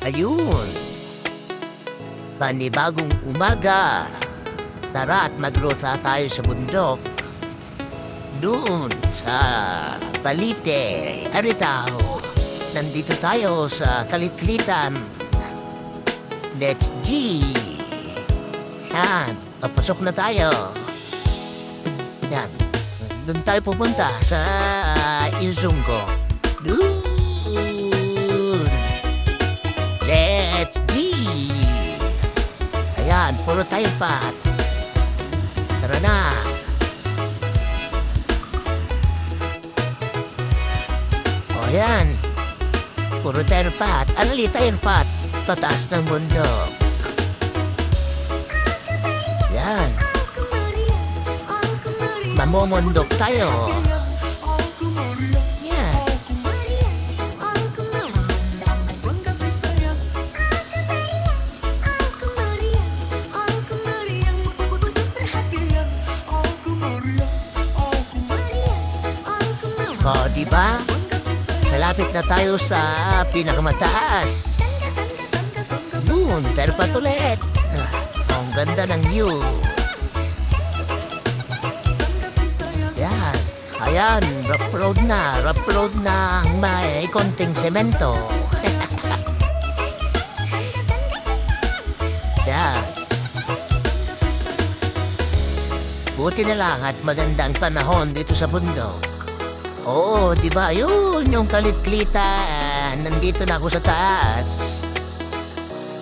Ayun, panibagong umaga. Tara at magruta tayo sa bundok. Doon sa Balite, Aritao. Nandito tayo sa Kalitlitan. Let's G. Yan, papasok na tayo. Yan, doon tayo pupunta sa Izunggo. Doon. Let's G. Ayan, puro tayo pat. Tara na. O yan. Puro tayo pat. Alali tayo pat. Pataas ng bundok. Yan. Mamumundok tayo. Yan. O, diba? Malapit na tayo sa pinakamataas. Doon, terpat ulit. Ang ganda ng view. Yan. Ayan, rough road na. Rough road na may konting semento. Yan. Buti na lang at magandang panahon dito sa bundok. Oo, di ba? Yun, yung Kalitlitan. Nandito na ako sa taas.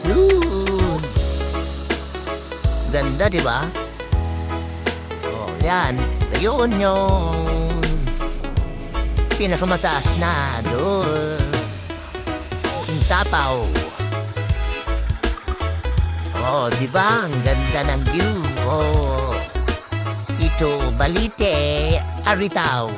Yun. Ganda, di ba? Oh, yan. Yun yung pinakamataas na doon. Yung Tapaw. Oh, di ba? Ang ganda ng view. Oh. Ito, Balite, Aritao.